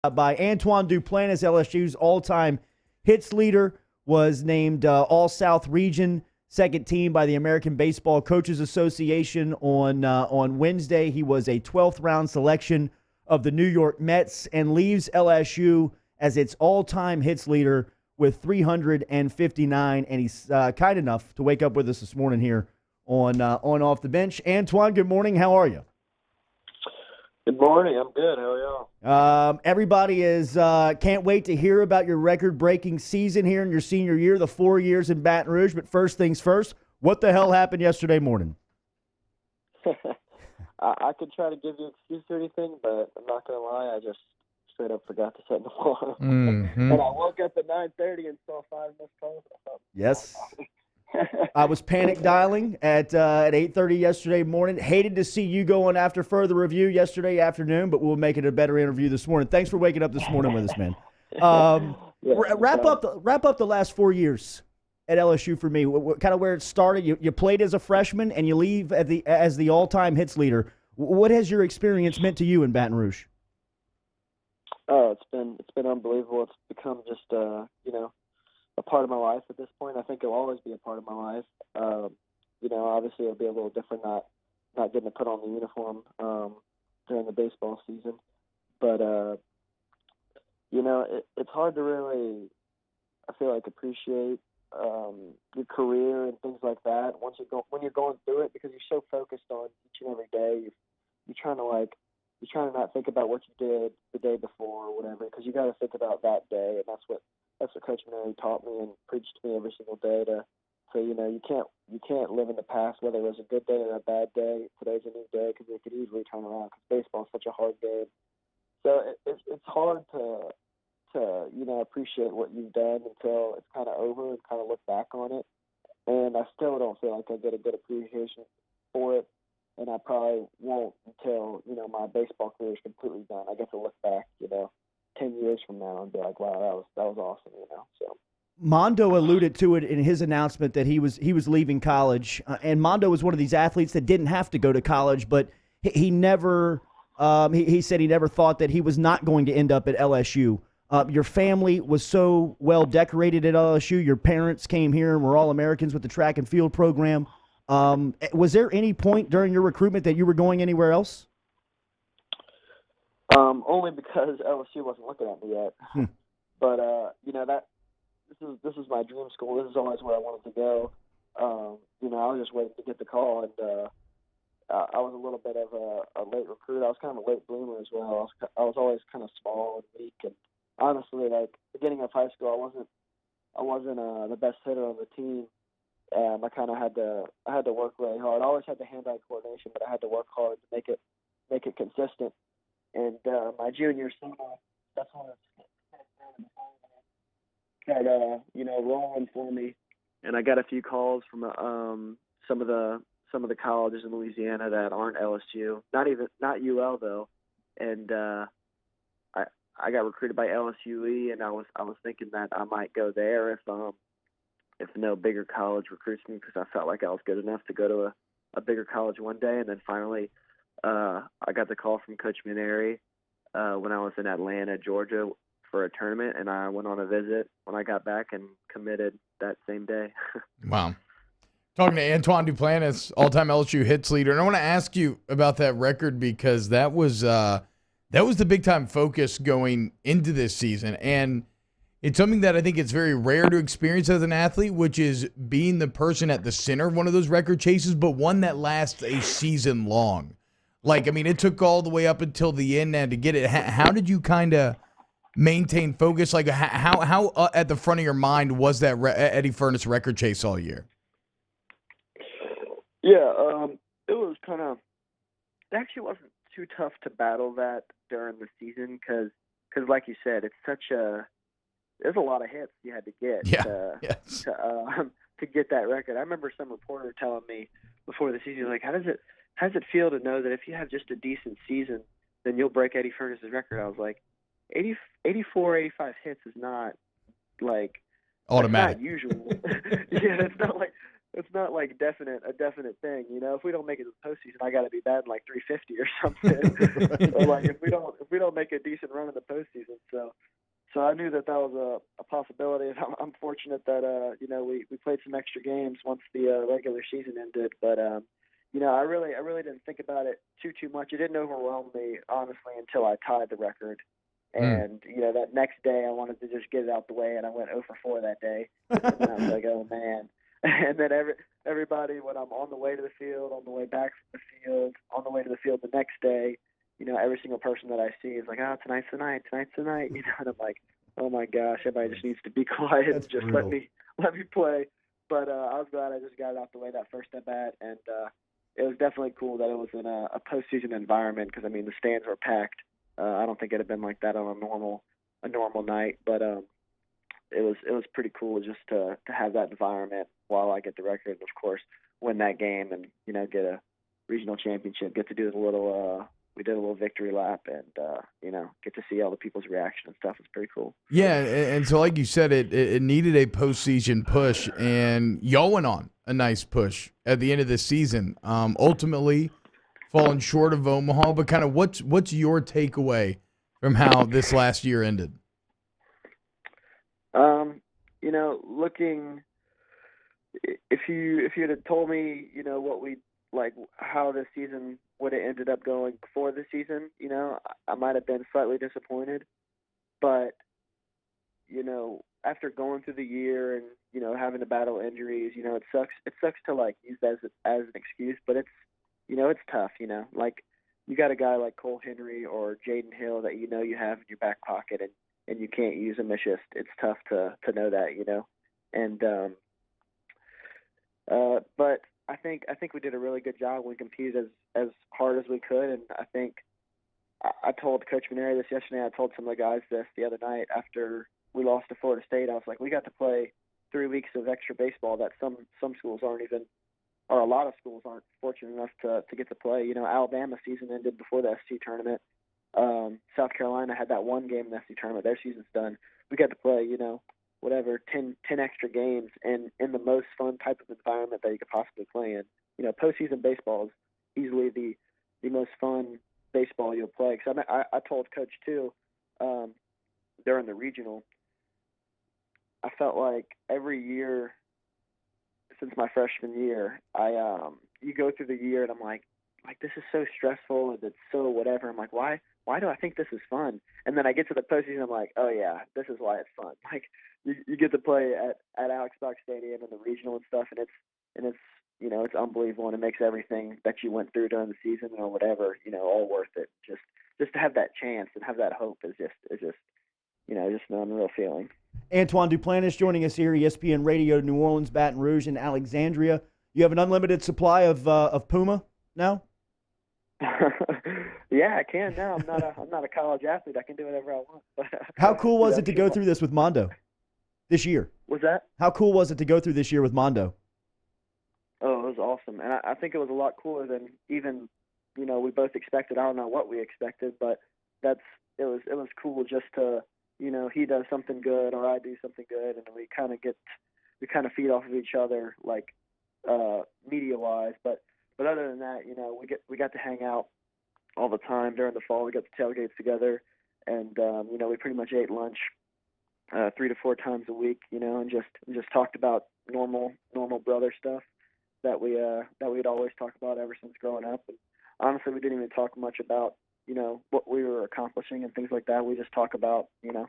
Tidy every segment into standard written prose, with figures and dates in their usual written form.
By Antoine Duplantis, LSU's all-time hits leader, was named All-South Region second team by the American Baseball Coaches Association on Wednesday. He was a 12th round selection of the New York Mets and leaves LSU as its all-time hits leader with 359. And he's kind enough to wake up with us this morning here on Off the Bench. Antoine, good morning. How are you? Good morning. I'm good. How are y'all? Everybody is can't wait to hear about your record-breaking season here in your senior year, the 4 years in Baton Rouge. But first things first, what the hell happened yesterday morning? I could try to give you an excuse or anything, but I'm not going to lie. I just straight up forgot to set the alarm. Mm-hmm. And I woke up at 9:30 and saw 5 missed calls. Yes. I was panic dialing at 8:30 yesterday morning. Hated to see you going after further review yesterday afternoon, but we'll make it a better interview this morning. Thanks for waking up this morning with us, man. Wrap up the last 4 years at LSU for me. Kind of where it started. You played as a freshman and you leave as the all-time hits leader. What has your experience meant to you in Baton Rouge? Oh, it's been unbelievable. It's become just a part of my life at this point. I think it'll always be a part of my life. Obviously it'll be a little different not getting to put on the uniform during the baseball season. But it's hard to really, I feel like, appreciate your career and things like that when you're going through it, because you're so focused on each and every day. You're trying to not think about what you did the day before or whatever, because you got to think about that day, and that's what Coach Mary taught me and preached to me every single day. You can't live in the past, whether it was a good day or a bad day. Today's a new day, because it could easily turn around, because baseball is such a hard game. So it's hard to appreciate what you've done until it's kind of over and kind of look back on it. And I still don't feel like I get a good appreciation for it, and I probably won't until my baseball career is completely done. I get to look back 10 years from now and be like, wow, that was awesome, So Mondo alluded to it in his announcement that he was leaving college, and Mondo was one of these athletes that didn't have to go to college, but he never. He said he never thought that he was not going to end up at LSU. Your family was so well decorated at LSU. Your parents came here and were all Americans with the track and field program. Was there any point during your recruitment that you were going anywhere else? Only because LSU wasn't looking at me yet. But this is my dream school. This is always where I wanted to go. I was just waiting to get the call, and I was a little bit of a late recruit. I was kind of a late bloomer as well. I was always kind of small and weak, and honestly, like beginning of high school, I wasn't the best hitter on the team. I kind of had to work really hard. I always had the hand-eye coordination, but I had to work hard to make it consistent. And my junior summer, that's when it started, rolling for me. And I got a few calls from some of the colleges in Louisiana that aren't LSU, not UL though. And I got recruited by LSUE, and I was thinking that I might go there if no bigger college recruits me, because I felt like I was good enough to go to a bigger college one day. And then finally, I got the call from Coach Maneri when I was in Atlanta, Georgia, for a tournament, and I went on a visit when I got back and committed that same day. Wow. Talking to Antoine Duplantis, all-time LSU hits leader, and I want to ask you about that record, because that was the big-time focus going into this season, and it's something that I think it's very rare to experience as an athlete, which is being the person at the center of one of those record chases, but one that lasts a season long. It took all the way up until the end and to get it. How did you kind of maintain focus? How at the front of your mind was that Eddie Furniss record chase all year? Yeah, it was it actually wasn't too tough to battle that during the season, because like you said, there's a lot of hits you had to get to get that record. I remember some reporter telling me before the season, like, how does it feel to know that if you have just a decent season, then you'll break Eddie Furniss's record? I was like, 84, 85 hits is not like automatic. It's not usual. Yeah, it's not like a definite thing. You know, if we don't make it to the postseason, I got to be batting like 350 or something. Or like if we don't make a decent run in the postseason, so I knew that was a possibility. And I'm fortunate that you know, we played some extra games once the regular season ended, but you know, I really didn't think about it too much. It didn't overwhelm me honestly until I tied the record. And you know, that next day I wanted to just get it out the way, and I went 0 for 4 that day. And then I was like, oh man. And then everybody, when I'm on the way to the field, on the way back from the field, on the way to the field the next day, you know, every single person that I see is like, oh, tonight's the night, you know, and I'm like, oh my gosh, everybody just needs to be quiet That's and just brutal. let me play. But I was glad I just got it out the way that first at bat, and it was definitely cool that it was in a postseason environment, because I mean the stands were packed. I don't think it'd have been like that on a normal night, but it was pretty cool just to have that environment while I get the record, and of course win that game, and you know, get a regional championship, get to do a little we did a little victory lap, and you know, get to see all the people's reaction and stuff. It's pretty cool. Yeah, and so like you said, it needed a postseason push, and y'all went on a nice push at the end of the season. Ultimately, falling short of Omaha, but kind of what's your takeaway from how this last year ended? You know, if you had told me, you know, what we like how this season would have ended up going before the season, you know, I might have been slightly disappointed. But you know, after going through the year and you know, having to battle injuries, you know, it sucks. It sucks to like use that as an excuse, but it's, you know, it's tough. You know, like you got a guy like Cole Henry or Jaden Hill that you know you have in your back pocket, and you can't use them. It's tough to know that, you know, and but I think we did a really good job. We competed as hard as we could, and I think I told Coach Maneri this yesterday. I told some of the guys this the other night after we lost to Florida State. I was like, we got to play 3 weeks of extra baseball that some schools aren't even, or a lot of schools aren't fortunate enough to get to play. You know, Alabama season ended before the SC tournament. South Carolina had that one game in the SC tournament. Their season's done. We got to play, you know, whatever, 10 extra games in the most fun type of environment that you could possibly play in. You know, postseason baseball is easily the most fun baseball you'll play. Because I told Coach too, during the regional, I felt like every year since my freshman year, you go through the year and I'm like this is so stressful and it's so whatever. I'm like, why do I think this is fun? And then I get to the postseason, I'm like, oh yeah, this is why it's fun. Like you get to play at Alex Box Stadium and the regional and stuff, and it's you know, it's unbelievable, and it makes everything that you went through during the season or whatever, you know, all worth it. Just to have that chance and have that hope is just you know, just an unreal feeling. Antoine Duplantis joining us here, ESPN Radio, New Orleans, Baton Rouge, and Alexandria. You have an unlimited supply of Puma now? Yeah, I can now. I'm not a college athlete. I can do whatever I want. But, How cool was you it to go through this with Mondo this year? Was that? How cool was it to go through this year with Mondo? Oh, it was awesome, and I think it was a lot cooler than even, you know, we both expected. I don't know what we expected, but it was cool just to, you know, he does something good or I do something good, and we kind of feed off of each other, like media wise. But other than that, you know, we got to hang out all the time during the fall. We got the tailgates together, and you know, we pretty much ate lunch 3 to 4 times a week, you know, and just talked about normal brother stuff that we'd always talk about ever since growing up. And honestly, we didn't even talk much about, you know, what we were accomplishing and things like that. We just talk about, you know,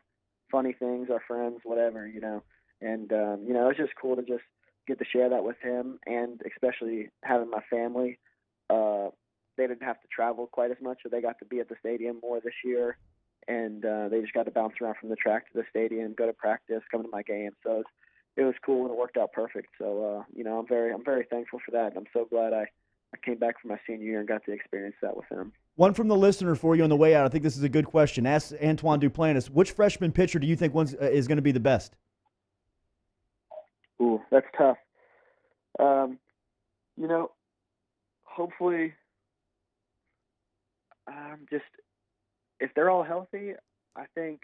funny things, our friends, whatever, you know. And you know, it's just cool to just get to share that with him, and especially having my family. They didn't have to travel quite as much, so they got to be at the stadium more this year, and they just got to bounce around from the track to the stadium, go to practice, come to my game. So it was cool, and it worked out perfect. So you know, I'm very thankful for that, and I'm so glad I came back for my senior year and got to experience that with him. One from the listener for you on the way out. I think this is a good question. Ask Antoine Duplantis, which freshman pitcher do you think is going to be the best? Ooh, that's tough. You know, hopefully, just if they're all healthy, I think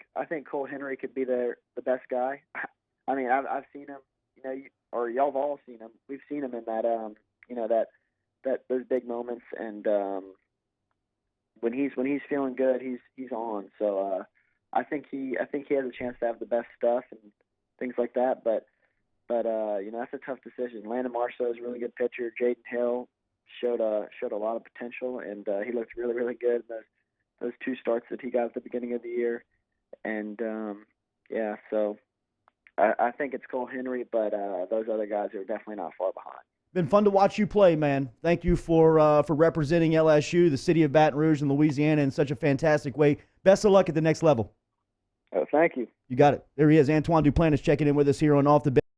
Cole Henry could be the best guy. I mean, I've seen him, you y'all have all seen him. We've seen him in that, that those big moments, and when he's feeling good, he's on. So I think he has a chance to have the best stuff and things like that. But that's a tough decision. Landon Marceau is a really good pitcher. Jaden Hill showed a lot of potential, and he looked really, really good in those 2 starts that he got at the beginning of the year. And so I think it's Cole Henry, but those other guys are definitely not far behind. Been fun to watch you play, man. Thank you for representing LSU, the city of Baton Rouge, and Louisiana in such a fantastic way. Best of luck at the next level. Oh, thank you. You got it. There he is. Antoine Duplantis checking in with us here on Off the Bench.